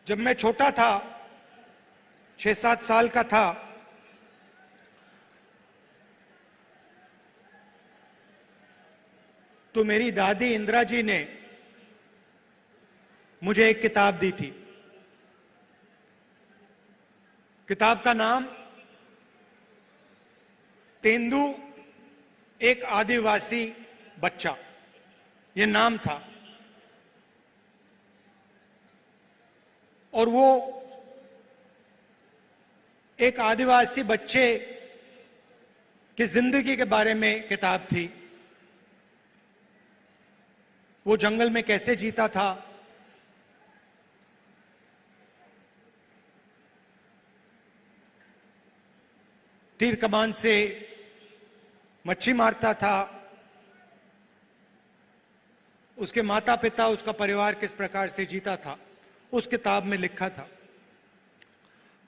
जब मैं छोटा था, 6-7 साल का था, तो मेरी दादी इंदिरा जी ने मुझे एक किताब दी थी। किताब का नाम तेंदू एक आदिवासी बच्चा, ये नाम था। और वो एक आदिवासी बच्चे की जिंदगी के बारे में किताब थी। वो जंगल में कैसे जीता था, तीर कमान से मच्छी मारता था, उसके माता पिता, उसका परिवार किस प्रकार से जीता था, उस किताब में लिखा था।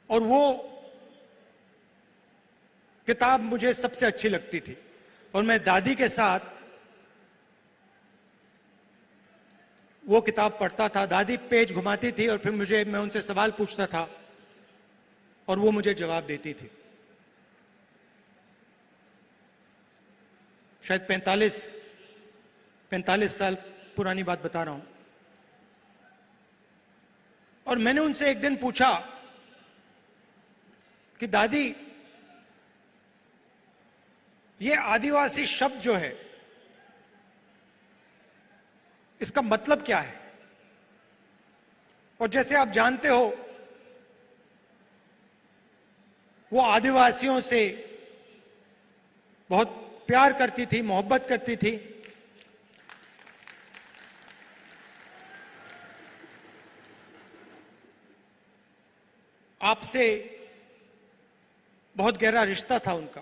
और वो किताब मुझे सबसे अच्छी लगती थी। और मैं दादी के साथ वो किताब पढ़ता था। दादी पेज घुमाती थी और फिर मैं उनसे सवाल पूछता था और वो मुझे जवाब देती थी। शायद 45 साल पुरानी बात बता रहा हूं। और मैंने उनसे एक दिन पूछा कि दादी, ये आदिवासी शब्द जो है, इसका मतलब क्या है? और जैसे आप जानते हो, वो आदिवासियों से बहुत प्यार करती थी, मोहब्बत करती थी। आपसे बहुत गहरा रिश्ता था उनका।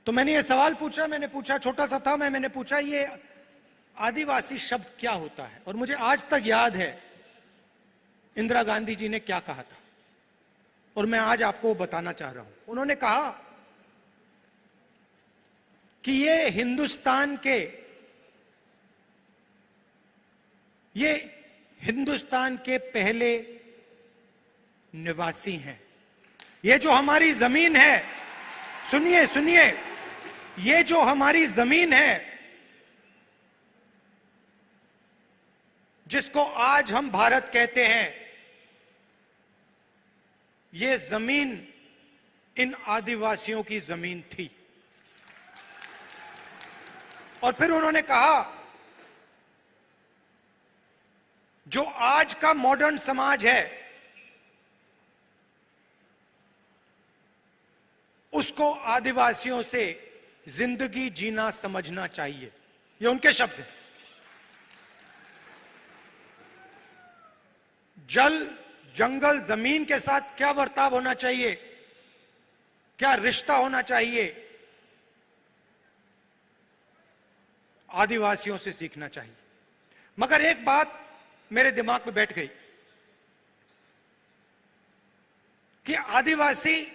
तो मैंने ये सवाल पूछा, छोटा सा था मैंने पूछा, ये आदिवासी शब्द क्या होता है? और मुझे आज तक याद है इंदिरा गांधी जी ने क्या कहा था, और मैं आज आपको बताना चाह रहा हूं। उन्होंने कहा कि ये हिंदुस्तान के पहले निवासी हैं। ये जो हमारी जमीन है, सुनिए, ये जो हमारी जमीन है, जिसको आज हम भारत कहते हैं, ये जमीन इन आदिवासियों की जमीन थी। और फिर उन्होंने कहा, जो आज का मॉडर्न समाज है, उसको आदिवासियों से जिंदगी जीना समझना चाहिए। ये उनके शब्द हैं। जल, जंगल, जमीन के साथ क्या बर्ताव होना चाहिए, क्या रिश्ता होना चाहिए, आदिवासियों से सीखना चाहिए। मगर एक बात मेरे दिमाग में बैठ गई कि आदिवासी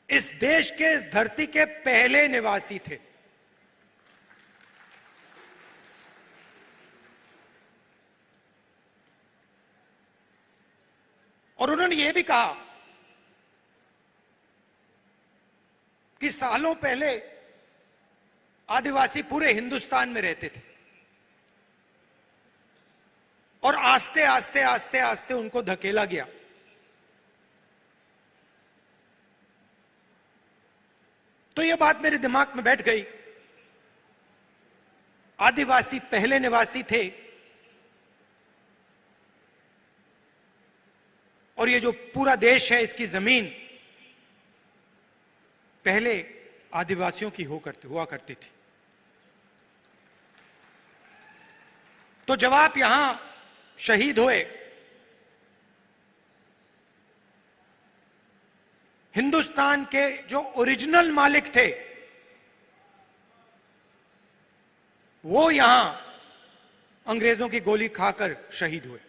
इस देश के, इस धरती के पहले निवासी थे। और उन्होंने यह भी कहा कि सालों पहले आदिवासी पूरे हिंदुस्तान में रहते थे और आस्ते आस्ते उनको धकेला गया। तो यह बात मेरे दिमाग में बैठ गई, आदिवासी पहले निवासी थे और ये जो पूरा देश है, इसकी जमीन पहले आदिवासियों की हुआ करती थी। तो जब आप यहां शहीद हुए, हिंदुस्तान के जो ओरिजिनल मालिक थे, वो यहां अंग्रेजों की गोली खाकर शहीद हुए।